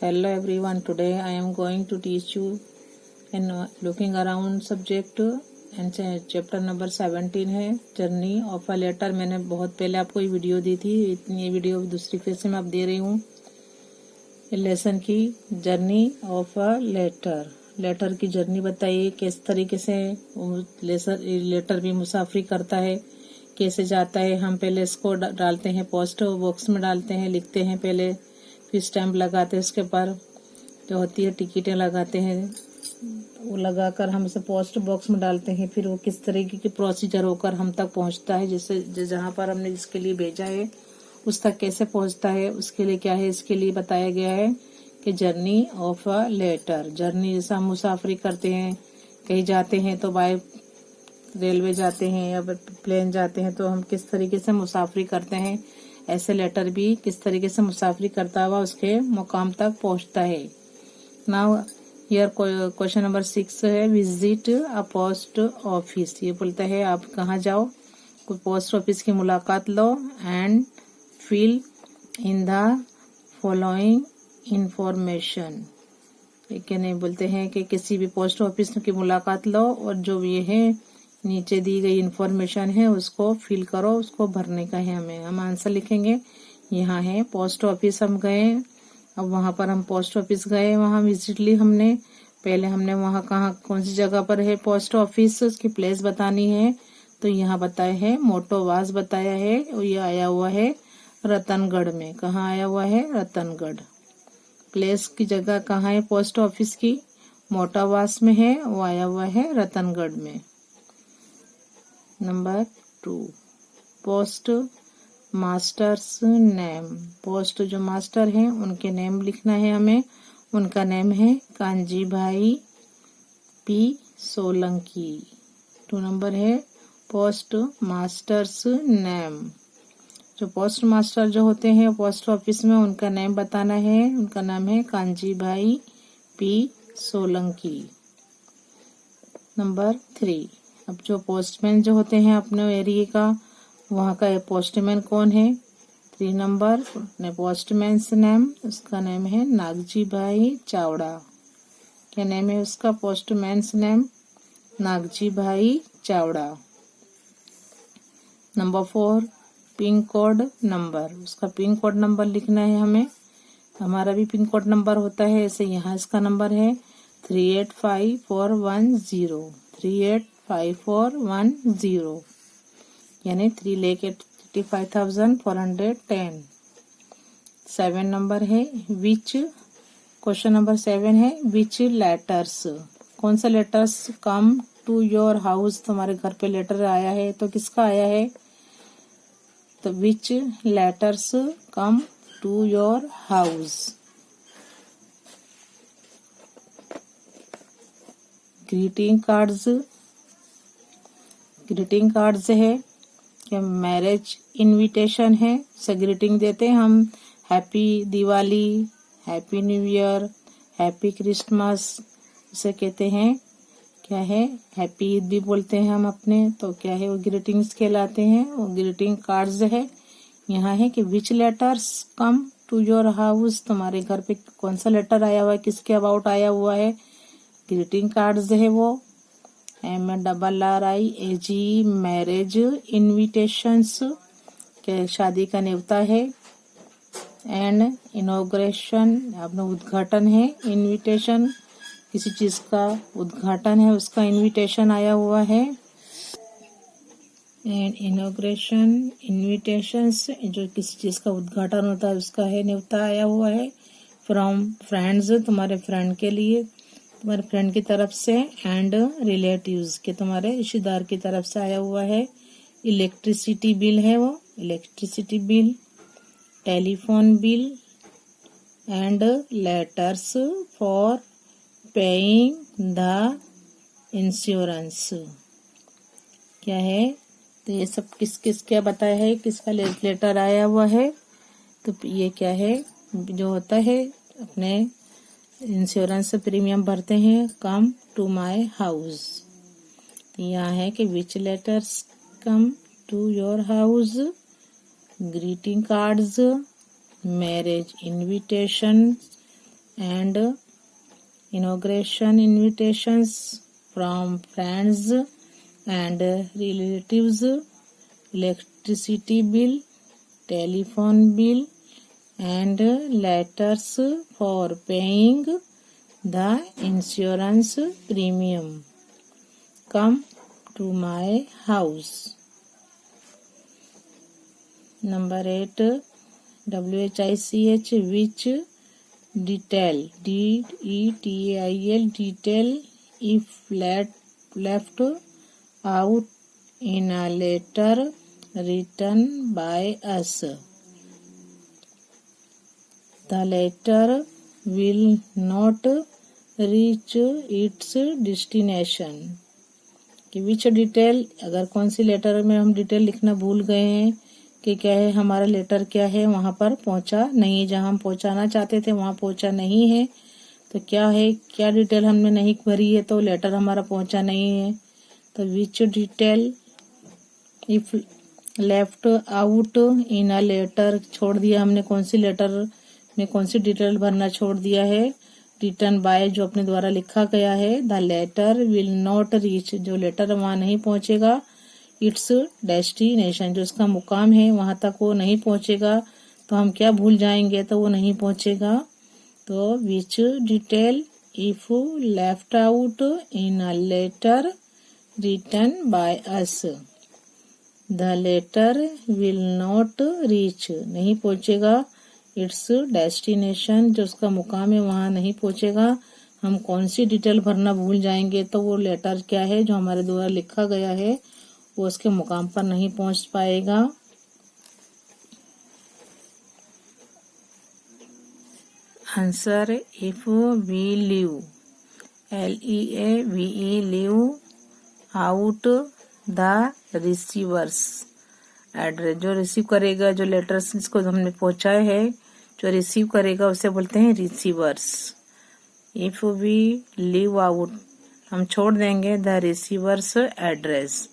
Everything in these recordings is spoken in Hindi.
Hello everyone, today I am going to teach you in looking around subject and chapter number 17 है जर्नी ऑफ अ लेटर। मैंने बहुत पहले आपको ये वीडियो दी थी, इतनी ये वीडियो दूसरी फिर से मैं अब दे रही हूँ। लेसन की journey of a letter, letter की जर्नी बताइए किस तरीके से लेटर भी मुसाफरी करता है, कैसे जाता है। हम पहले इसको डालते हैं, पोस्ट बॉक्स में डालते हैं, लिखते हैं पहले, फिर स्टैम्प लगाते हैं, उसके पर जो होती है टिकटें लगाते हैं, वो लगाकर हम इसे पोस्ट बॉक्स में डालते हैं। फिर वो किस तरीके की प्रोसीजर होकर हम तक पहुंचता है, जैसे जहाँ पर हमने जिसके लिए भेजा है उस तक कैसे पहुंचता है, उसके लिए क्या है, इसके लिए बताया गया है कि journey of a letter. Journey जैसा हम मुसाफरी करते हैं, कहीं जाते हैं तो बाय रेलवे जाते हैं या प्लेन जाते हैं, तो हम किस तरीके से मुसाफरी करते हैं, ऐसे लेटर भी किस तरीके से मुसाफरी करता हुआ उसके मुकाम तक पहुंचता है। नाउ हियर क्वेश्चन नंबर 6 है, विजिट अ पोस्ट ऑफिस। ये बोलता है आप कहाँ जाओ, कोई पोस्ट ऑफिस की मुलाकात लो and fill in the following information. क्या नहीं बोलते हैं कि किसी भी पोस्ट ऑफिस की मुलाकात लो और जो ये है नीचे दी गई इंफॉर्मेशन है उसको फिल करो, उसको भरने का है हमें। हम आंसर लिखेंगे। यहाँ है पोस्ट ऑफिस, हम गए, अब वहां पर हम पोस्ट ऑफिस गए, वहां विजिट ली हमने। पहले हमने वहां कहाँ कौन सी जगह पर है पोस्ट ऑफिस, उसकी प्लेस बतानी है। तो यहाँ बताया है मोटोवास बताया है, और ये आया हुआ है रतनगढ़ में। कहाँ आया हुआ है? रतनगढ़। प्लेस की जगह कहाँ है पोस्ट ऑफिस की? मोटावास में है, वो आया हुआ है रतनगढ़ में। Number 2, post masters name. Post जो मास्टर हैं उनके नेम लिखना है हमें। उनका नेम है कांजी भाई पी सोलंकी। 2 नंबर है पोस्ट मास्टर्स नेम। जो पोस्ट मास्टर जो होते हैं पोस्ट ऑफिस में, उनका नेम बताना है। उनका नाम है कांजी भाई पी सोलंकी। नंबर 3, अब जो पोस्टमैन जो होते हैं अपने एरिया का, वहाँ का पोस्टमैन कौन है? 3 नंबर पोस्टमैन्स नेम, उसका नेम है नागजी भाई चावड़ा। क्या नेम है उसका? पोस्टमैन्स नेम नागजी भाई Chavda. Number 4, pin code number. उसका पिन कोड नंबर लिखना है हमें। हमारा भी पिन कोड नंबर होता है, ऐसे यहाँ इसका नंबर है 385410, 385410, यानी 3,85,410। 7 नंबर है विच। क्वेश्चन नंबर 7 है विच लेटर्स। कौन सा letters come to your house? तुम्हारे घर पे लेटर आया है, तो किसका आया है? तो which letters come to your house? Greeting cards. Greeting cards है क्या? मैरिज इनविटेशन है, से ग्रीटिंग देते हैं हम। Happy Diwali, happy new year, happy Christmas, इसे कहते हैं क्या है? हैप्पी ईद भी बोलते हैं हम अपने। तो क्या है? वो ग्रीटिंग्स कहलाते हैं, वो ग्रीटिंग कार्ड्स है। यहाँ है कि which letters come to your house. तुम्हारे घर पे कौन सा लेटर आया हुआ है, किसके अबाउट आया हुआ है? ग्रीटिंग कार्ड्स है वो। MRRIAG, मैरिज इनविटेशंस, के शादी का न्योता है। एंड इनॉग्रेशन, अपना उद्घाटन है। इनविटेशन, किसी चीज का उद्घाटन है, उसका इनविटेशन आया हुआ है। एंड इनॉग्रेशन, इनविटेशंस, जो किसी चीज का उद्घाटन होता है उसका है न्योता आया हुआ है। फ्रॉम फ्रेंड्स, तुम्हारे फ्रेंड के लिए, तुम्हारे फ्रेंड की तरफ से। एंड रिलेटिव्स, के तुम्हारे रिश्तेदार की तरफ से आया हुआ है। इलेक्ट्रिसिटी बिल है वो, electricity bill, telephone bill. And letters for paying the insurance. क्या है? तो ये सब किस किस क्या बताया है, किसका लेटर आया हुआ है? तो ये क्या है जो होता है, अपने इंश्योरेंस प्रीमियम भरते हैं, कम टू माय हाउस। यहाँ है कि which letters come to your house? Greeting cards, marriage invitation and inauguration invitations from friends and relatives, electricity bill, telephone bill, and letters for paying the insurance premium. Come to my house. Number 8, WHICH, which detail, DETAIL, detail if left out in a letter written by us. The letter will not reach its destination. कि विच डिटेल, अगर कौन सी लेटर में हम डिटेल लिखना भूल गए हैं कि क्या है, हमारा लेटर क्या है वहां पर पहुंचा नहीं है, जहां हम पहुंचाना चाहते थे वहां पहुंचा नहीं है, तो क्या है, क्या डिटेल हमने नहीं भरी है तो लेटर हमारा पहुंचा नहीं है। तो which detail if left out in a letter, छोड़ दिया हमने, कौन सी लेटर में कौन सी डिटेल भरना छोड़ दिया है, रिटर्न बाय जो अपने द्वारा लिखा गया है। The letter will not reach, जो लेटर वहां नहीं पहुंचेगा, इट्स डेस्टिनेशन, जो उसका मुकाम है वहां तक वो नहीं पहुंचेगा, तो हम क्या भूल जाएंगे, तो वो नहीं पहुंचेगा। तो which detail if left out in a letter written by us, the letter will not reach, नहीं पहुंचेगा, इट्स डेस्टिनेशन, जो उसका मुकाम है वहां नहीं पहुंचेगा। हम कौन सी डिटेल भरना भूल जाएंगे तो वो लेटर क्या है जो हमारे द्वारा लिखा गया है वो उसके मुकाम पर नहीं पहुंच पाएगा। Answer, if we leave, LEAVE, leave out the receiver's address, जो रिसीव करेगा, जो लेटर्स जिसको हमने पहुंचाए है, जो रिसीव करेगा उसे बोलते हैं receivers. If we leave out, हम छोड़ देंगे द रिसीवर्स एड्रेस,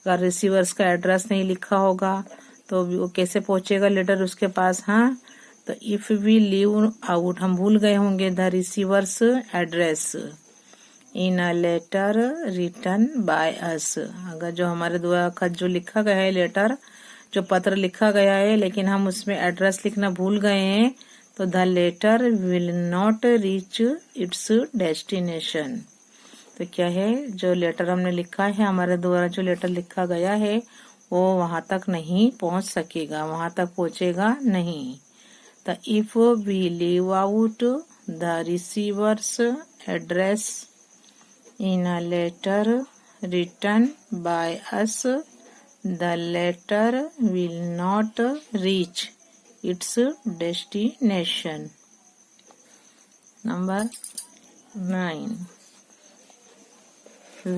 अगर रिसीवर्स का एड्रेस नहीं लिखा होगा तो वो कैसे पहुंचेगा लेटर उसके पास। हाँ, तो इफ वी लीव आउट, हम भूल गए होंगे the receiver's address in a letter written by us, अगर जो हमारे द्वारा खत जो लिखा गया है, लेटर जो पत्र लिखा गया है, लेकिन हम उसमें एड्रेस लिखना भूल गए हैं, तो the letter will not reach its destination. तो क्या है, जो लेटर हमने लिखा है, हमारे द्वारा जो लेटर लिखा गया है वो वहां तक नहीं पहुंच सकेगा, वहां तक पहुंचेगा नहीं। तो if we leave out the receiver's address in a letter written by us, the letter will not reach its destination. Number 9.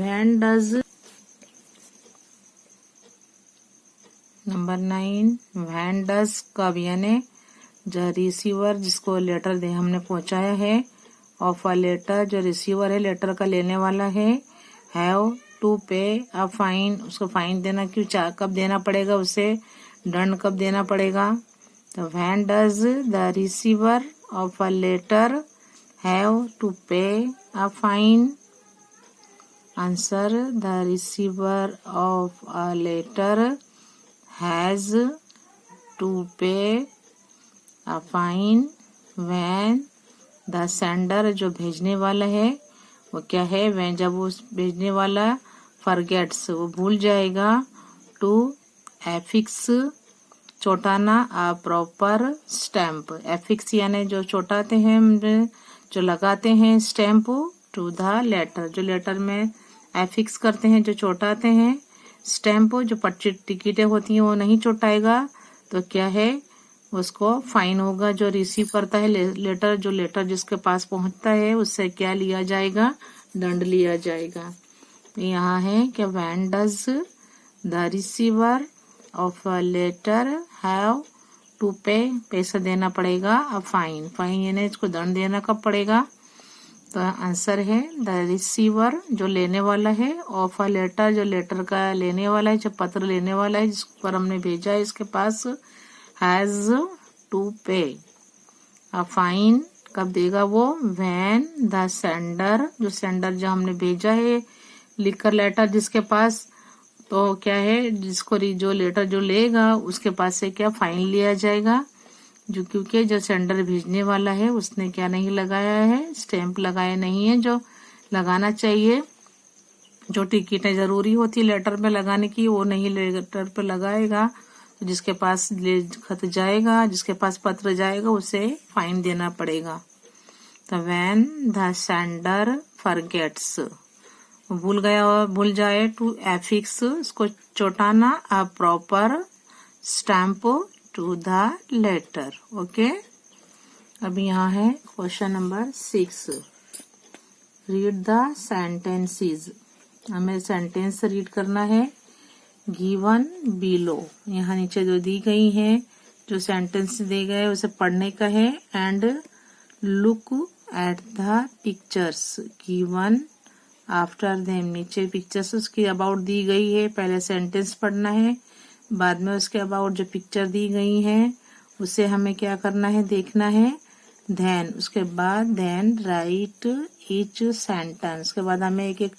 When does, Number 9, when does कब, यानी जो रिसीवर जिसको लेटर दे हमने पहुंचाया है, ऑफ अ लेटर, जो रिसीवर है लेटर का लेने वाला है, have to pay a fine, उसको फाइन देना क्यों, कब देना पड़ेगा उसे, दंड कब देना पड़ेगा। तो when does the receiver of a letter have to pay a fine. Answer, the receiver of a letter has to pay a fine when the sender, जो भेजने वाला है वो क्या है, वह जब वो भेजने वाला फॉरगेट्स, वो भूल जाएगा, टू एफिक्स, चोटाना अ प्रॉपर स्टैम्प, एफिक्स यानी जो चोटाते हैं, जो लगाते हैं स्टैम्प, टू द लेटर, जो लेटर में एफिक्स करते हैं, जो चोटाते हैं स्टैम्प, जो पर्ची टिकटें होती हैं वो नहीं चोटाएगा, तो क्या है, उसको फाइन होगा। जो रिसीव करता है लेटर, जो लेटर जिसके पास पहुंचता है उससे क्या लिया जाएगा, दंड लिया जाएगा। यहाँ है कि when does the receiver of a letter have to pay, पैसा देना पड़ेगा, अ फाइन, फाइन यानी इसको दंड देना कब पड़ेगा। तो आंसर है द रिसीवर, जो लेने वाला है, ऑफ अ लेटर, जो लेटर का लेने वाला है, जो पत्र लेने वाला है जिस पर हमने भेजा है इसके पास, has to pay a fine, कब देगा वो? व्हेन द सेंडर, जो सेंडर जो हमने भेजा है लिखकर लेटर जिसके पास, तो क्या है जिसको जो लेटर जो लेगा उसके पास से क्या फाइन लिया जाएगा, जो क्योंकि जो सेंडर भेजने वाला है उसने क्या नहीं लगाया है, स्टैंप लगाया नहीं है जो लगाना चाहिए। जो टिकटें जरूरी होती लेटर में लगाने की वो नहीं लेटर पे लगाएगा, तो जिसके पास खत जाएगा, जिसके पास पत्र जाएगा उसे फाइन देना पड़ेगा। तो व्हेन द सेंडर फॉरगेट्स, भूल जाए टू एफिक्स, उसको चौटाना a proper stamp to the letter. Okay, अब यहाँ है question number 6, read the sentences. हमें सेंटेंस रीड करना है। गिवन बिलो, यहाँ नीचे जो दी गई है जो सेंटेंस दिए गए उसे पढ़ने का है। And look at the pictures given after them, नीचे पिक्चर्स उसकी अबाउट दी गई है, पहले सेंटेंस पढ़ना है, बाद में उसके अबाउट जो पिक्चर दी गई है उसे हमें क्या करना है, देखना है। देन उसके बाद देन राइट ईच सेंटेंस, उसके बाद हमें एक एक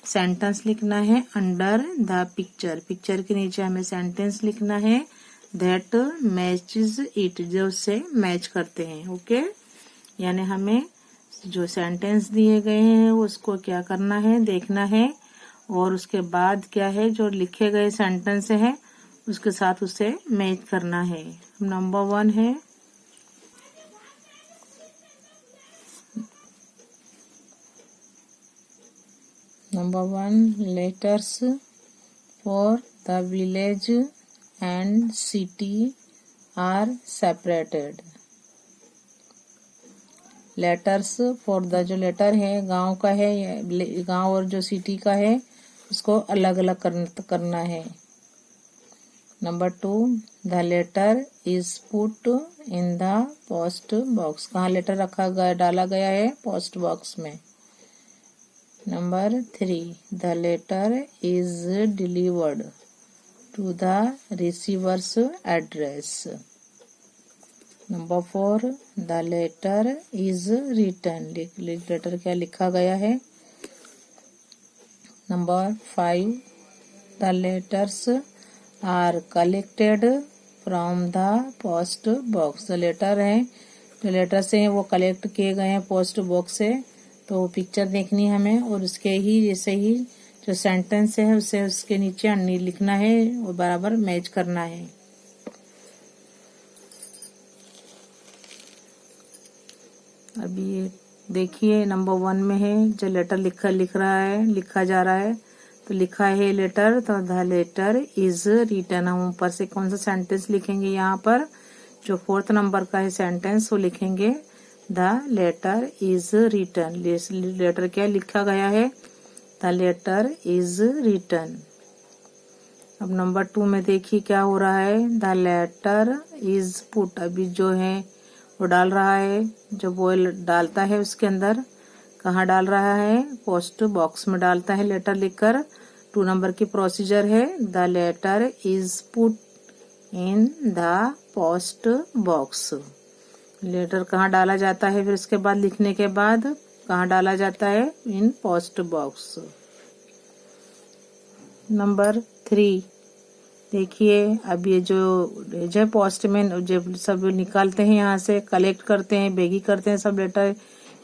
सेंटेंस लिखना है अंडर द पिक्चर, पिक्चर के नीचे हमें सेंटेंस लिखना है दैट मैचेस इट, जो उससे मैच करते हैं। ओके, यानी हमें जो सेंटेंस दिए गए हैं उसको क्या करना है, देखना है, और उसके बाद क्या है जो लिखे गए सेंटेंस है उसके साथ उसे मैच करना है। नंबर 1 है Number 1, letters for the village and city are separated. Letters for the, जो लेटर है गांव का है, गांव और जो सिटी का है उसको अलग अलग करना है। Number 2, the letter is put in the post box, कहाँ लेटर रखा गया, डाला गया है, पोस्ट बॉक्स में। Number 3, the letter is delivered to the receiver's address. Number 4, the letter is written. Letter क्या लिखा गया है। Number 5, the letters are collected from the post box. जो लेटर हैं, जो लेटर से हैं वो कलेक्ट किए गए हैं पोस्ट बॉक्स से, तो पिक्चर देखनी है हमें, और उसके ही जैसे ही जो सेंटेंस है उसे उसके नीचे अन्य लिखना है और बराबर मैच करना है। अभी ये देखिए नंबर 1 में है जो लेटर लिखा जा रहा है, तो लिखा है लेटर, तो द लेटर इज रिटन, हम ऊपर से कौन सा सेंटेंस लिखेंगे, यहाँ पर जो 4th नंबर का है सेंटेंस वो लिखेंगे the letter is written. Letter क्या लिखा गया है, द लेटर इज रिटन। अब नंबर 2 में देखिए क्या हो रहा है, द लेटर इज पुट, अभी जो है वो डाल रहा है, जब वो डालता है उसके अंदर कहाँ डाल रहा है, पोस्ट बॉक्स में डालता है लेटर लिखकर। 2 नंबर की प्रोसीजर है, the letter is put in the post box. Letter कहाँ डाला जाता है, फिर उसके बाद लिखने के बाद कहाँ डाला जाता है, इन पोस्ट बॉक्स। नंबर 3 देखिए, अब ये जो पोस्टमैन जब सब निकालते हैं यहाँ से, कलेक्ट करते हैं, बेगी करते हैं, सब लेटर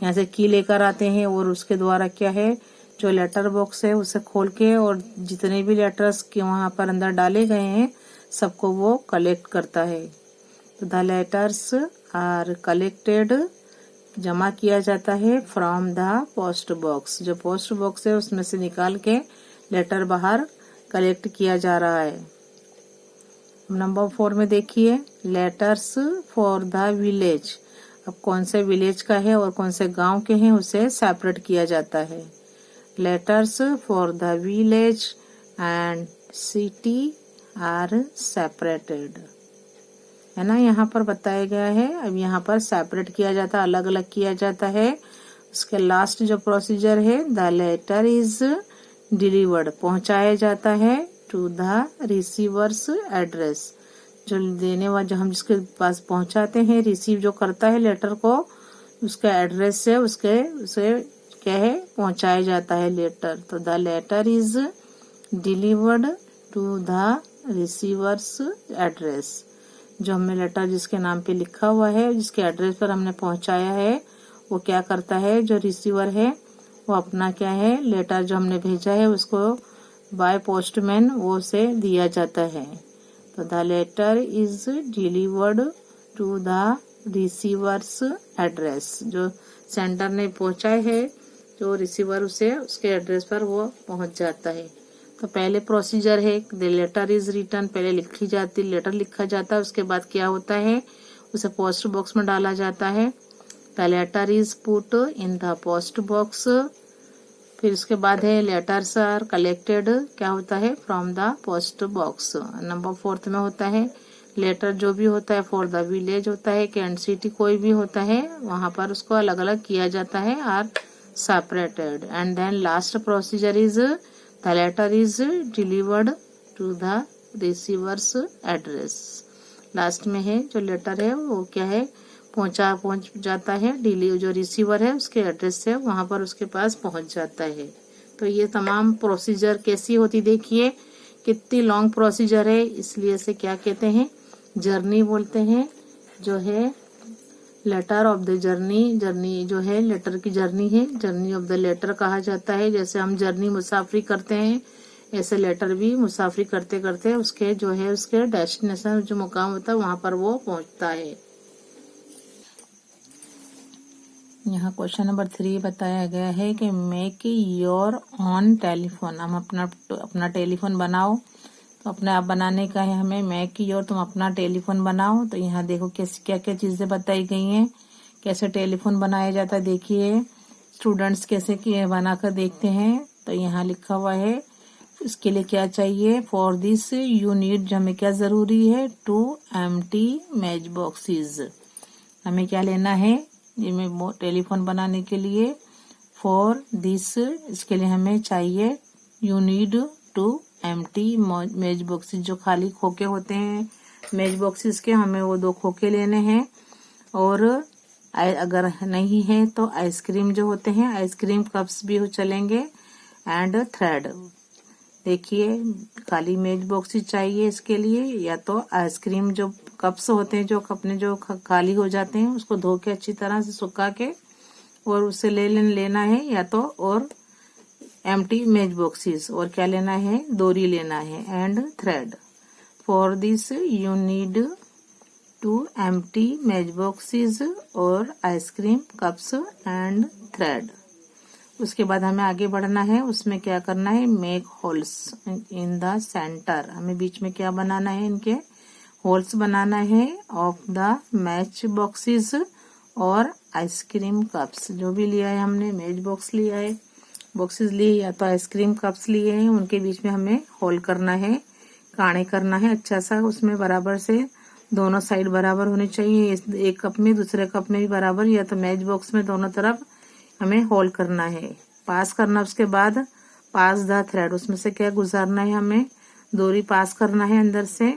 यहाँ से की लेकर आते हैं, और उसके द्वारा क्या है जो लेटर बॉक्स है उसे खोल के और जितने भी लेटर्स के वहाँ पर अंदर डाले गए हैं सबको वो कलेक्ट करता है। तो द लेटर्स आर कलेक्टेड, जमा किया जाता है फ्रॉम द पोस्ट बॉक्स, जो पोस्ट बॉक्स है उसमें से निकाल के लेटर बाहर कलेक्ट किया जा रहा है। नंबर 4 में देखिए, लेटर्स फॉर द विलेज, अब कौन से विलेज का है और कौन से गांव के हैं उसे सेपरेट किया जाता है। Letters for the village and city are separated, है ना, यहाँ पर बताया गया है। अब यहाँ पर सेपरेट किया जाता है, अलग अलग किया जाता है। उसके लास्ट जो प्रोसीजर है, द लेटर इज डिलीवर्ड, पहुंचाया जाता है टू द रिसीवर्स एड्रेस, जो देने वाला, जो हम जिसके पास पहुंचाते हैं, रिसीव जो करता है लेटर को, उसका एड्रेस है उसे क्या है पहुंचाया जाता है लेटर। तो the letter is delivered to the receiver's address. जो हमने लेटर जिसके नाम पे लिखा हुआ है, जिसके एड्रेस पर हमने पहुंचाया है, वो क्या करता है, जो रिसीवर है वो अपना क्या है लेटर जो हमने भेजा है उसको बाय पोस्टमैन वो से दिया जाता है। तो the letter is delivered to the receiver's address. जो सेंडर ने पहुंचाए है, जो रिसीवर उसे उसके एड्रेस पर वो पहुंच जाता है। तो पहले प्रोसीजर है, द लेटर इज रिटन, पहले लेटर लिखा जाता है, उसके बाद क्या होता है उसे पोस्ट बॉक्स में डाला जाता है। The letter is put in the post box. फिर उसके बाद है लेटर्स आर कलेक्टेड, क्या होता है from the post box. Number 4 में होता है लेटर जो भी होता है फॉर द विलेज होता है, कैंट सिटी कोई भी होता है वहां पर उसको अलग अलग किया जाता है, are separated. And then last procedure is the letter is delivered to the receiver's address. Last में है जो लेटर है वो क्या है पहुंच जाता है, जो रिसीवर है उसके एड्रेस से वहां पर उसके पास पहुंच जाता है। तो ये तमाम प्रोसीजर कैसी होती देखिए, कितनी लॉन्ग प्रोसीजर है, इसलिए इसे क्या कहते हैं जर्नी बोलते हैं। जो है लेटर ऑफ द जर्नी जो है लेटर की जर्नी है, जर्नी ऑफ द लेटर कहा जाता है। जैसे हम जर्नी मुसाफरी करते हैं ऐसे लेटर भी मुसाफरी करते करते उसके जो है उसके डेस्टिनेशन जो मुकाम होता है वहां पर वो पहुंचता है। यहाँ क्वेश्चन नंबर 3 बताया गया है कि मेक योर ऑन टेलीफोन। हम अपना टेलीफोन बनाओ। तो अपने आप बनाने का है हमें, मेक योर तुम अपना टेलीफोन बनाओ। तो यहाँ देखो क्या क्या चीजें बताई गई हैं, कैसे टेलीफोन बनाया जाता है। देखिए स्टूडेंट्स कैसे बनाकर देखते हैं। तो यहाँ लिखा हुआ है इसके लिए क्या चाहिए, फॉर दिस यू नीड, हमें क्या जरूरी है, 2 एम्प्टी मैच बॉक्सेस। हमें क्या लेना है ये टेलीफोन बनाने के लिए, फॉर दिस इसके लिए हमें चाहिए, you need 2 empty match boxes, जो खाली खोखे होते हैं मैच बॉक्सेस के, हमें वो 2 खोखे लेने हैं। और अगर नहीं है तो आइसक्रीम जो होते हैं आइसक्रीम कप्स भी चलेंगे, एंड थ्रेड। देखिए खाली मेज बॉक्सेस चाहिए इसके लिए, या तो आइसक्रीम जो कप्स होते हैं जो अपने जो खाली हो जाते हैं उसको धो के अच्छी तरह से सुखा के और उसे लेना है, या तो और एम्प्टी मेज बॉक्सेस, और क्या लेना है डोरी लेना है, and thread. For this you need 2 empty मेज बॉक्सेस और आइसक्रीम कप्स एंड थ्रेड। उसके बाद हमें आगे बढ़ना है, उसमें क्या करना है, make holes in the centre. हमें बीच में क्या बनाना है, इनके होल्स बनाना है ऑफ द मैच बॉक्सेस और आइसक्रीम कप्स। जो भी लिया है हमने, मैच बॉक्स लिया है, बॉक्सेस लिए या तो आइसक्रीम कप्स लिए हैं, उनके बीच में हमें होल करना है, काणे करना है अच्छा सा, उसमें बराबर से दोनों साइड बराबर होनी चाहिए, एक कप में दूसरे कप में भी बराबर, या तो मैच बॉक्स में दोनों तरफ हमें होल करना है, पास करना। उसके बाद पास द थ्रेड, उसमें से क्या गुजारना है, हमें डोरी पास करना है अंदर से,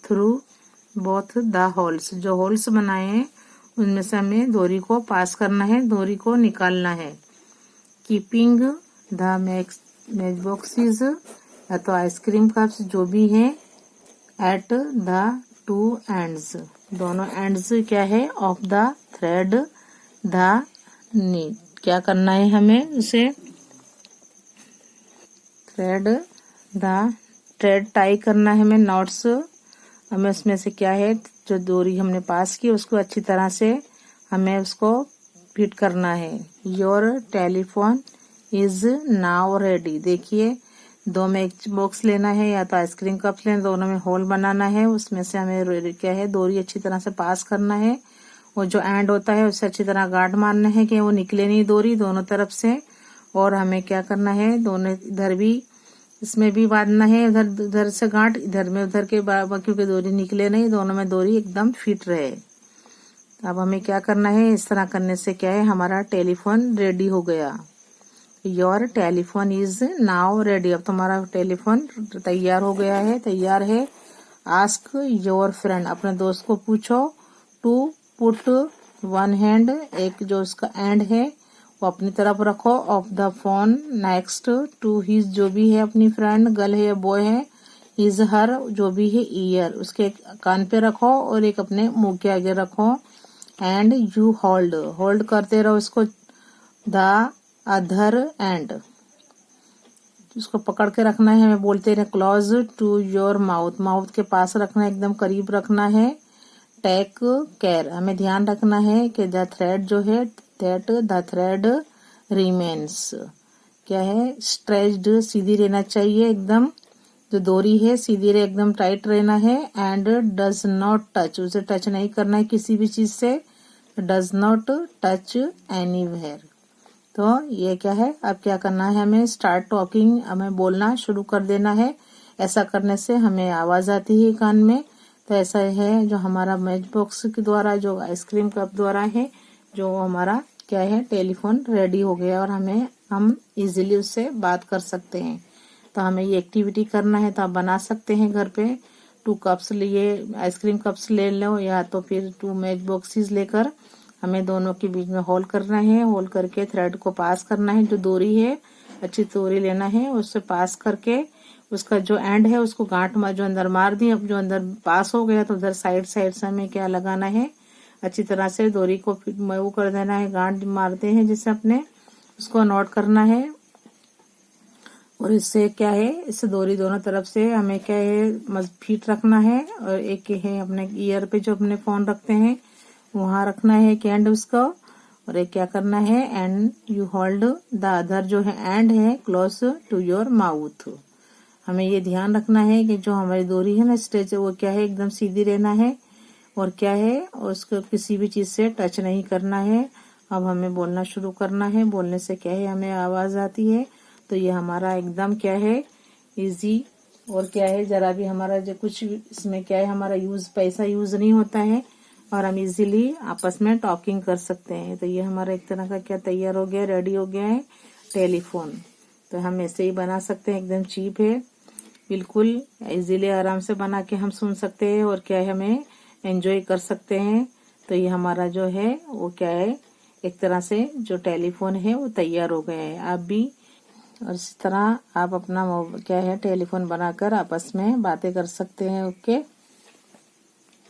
थ्रू बोथ द होल्स, जो होल्स बनाए हैं उनमें से हमें डोरी को पास करना है, डोरी को निकालना है। कीपिंग द मैच बॉक्सेस या तो आइसक्रीम कप्स जो भी है एट द 2 एंड्स, दोनों एंड्स क्या है of the thread the need. क्या करना है हमें उसे थ्रेड टाई करना है हमें, नॉट्स हमें उसमें से क्या है जो डोरी हमने पास की उसको अच्छी तरह से हमें उसको फिट करना है। Your telephone is now ready. देखिए 2 मैच बॉक्स लेना है या तो आइसक्रीम कप्स लेना, दोनों में होल बनाना है, उसमें से हमें क्या है डोरी अच्छी तरह से पास करना है, और जो एंड होता है उससे अच्छी तरह गांठ मारना है कि वो निकले नहीं डोरी दोनों तरफ से। और हमें क्या करना है, दोनों इधर भी इसमें भी बांधना है, उधर से गांठ, इधर में उधर के क्योंकि डोरी निकले नहीं, दोनों में डोरी एकदम फिट रहे। अब हमें क्या करना है, इस तरह करने से क्या है हमारा टेलीफोन रेडी हो गया। Your telephone is now ready, अब तुम्हारा टेलीफोन तैयार हो गया है, तैयार है। आस्क योर फ्रेंड, अपने दोस्त को पूछो, टू पुट वन हैंड, एक जो उसका एंड है वो अपनी तरफ रखो of the phone next to his, जो भी है अपनी फ्रेंड, गर्ल है या बॉय है, हिज हर जो भी है, ईयर उसके कान पे रखो और एक अपने मुंह के आगे रखो। एंड यू होल्ड, होल्ड करते रहो इसको, द अदर एंड, उसको पकड़ के रखना है, हमें बोलते रहे close to your mouth, mouth के पास रखना है, एकदम करीब रखना है। टेक केयर, हमें ध्यान रखना है कि द थ्रेड जो है, दैट द थ्रेड रिमेन्स, क्या है, स्ट्रेच्ड, सीधी रहना चाहिए एकदम, जो डोरी है सीधी रहे, एकदम टाइट रहना है। एंड डज नॉट टच, उसे टच नहीं करना है किसी भी चीज से, डज नॉट टच एनीवेयर। तो ये क्या है, अब क्या करना है, हमें स्टार्ट टॉकिंग, हमें बोलना शुरू कर देना है। ऐसा करने से हमें आवाज आती है कान में। तो ऐसा है जो हमारा मैच बॉक्स के द्वारा, जो आइसक्रीम कप द्वारा है, जो हमारा क्या है, टेलीफोन रेडी हो गया और हम इजीली उससे बात कर सकते हैं। तो हमें ये एक्टिविटी करना है, तो आप बना सकते हैं घर पे। 2 कप्स लिए, आइसक्रीम कप्स ले लो, या तो फिर 2 मैच बॉक्सेस लेकर हमें दोनों के बीच में होल करना है। होल करके थ्रेड को पास करना है, जो डोरी है अच्छी डोरी लेना है, उससे पास करके उसका जो एंड है उसको गांठ में जो अंदर मार दी। अब जो अंदर पास हो गया तो उधर साइड साइड से हमें क्या लगाना है, अच्छी तरह से डोरी को फिर वो कर देना है, गांठ मारते हैं जिससे अपने उसको नोट करना है। और इससे क्या है, इससे डोरी दोनों तरफ से हमें क्या है, फिट रखना है। और एक है अपने ईयर पे जो अपने फोन रखते हैं वहां रखना है एंड उसको। और एक क्या करना है, and you hold the other जो है एंड है क्लोज टू योर माउथ। हमें ये ध्यान रखना है कि जो हमारी डोरी है ना, स्ट्रेच, वो क्या है, एकदम सीधी रहना है। और क्या है, उसको किसी भी चीज से टच नहीं करना है। अब हमें बोलना शुरू करना है, बोलने से क्या है, हमें आवाज आती है। तो ये हमारा एकदम क्या है, इजी। और क्या है, जरा भी हमारा जो कुछ इसमें क्या है, हमारा पैसा यूज नहीं होता है और हम इजीली आपस में टॉकिंग कर सकते हैं। तो ये हमारा एक तरह का क्या तैयार हो गया, रेडी हो गया है टेलीफोन। तो हम ऐसे ही बना सकते हैं, एकदम चीप है, बिल्कुल इजीली आराम से बना के हम सुन सकते हैं और क्या है, हमें एंजॉय कर सकते हैं। तो ये हमारा जो है वो क्या है, एक तरह से जो टेलीफोन है वो तैयार हो गया है। आप भी और इसी तरह आप अपना क्या है, टेलीफोन बनाकर आपस में बातें कर सकते हैं। ओके।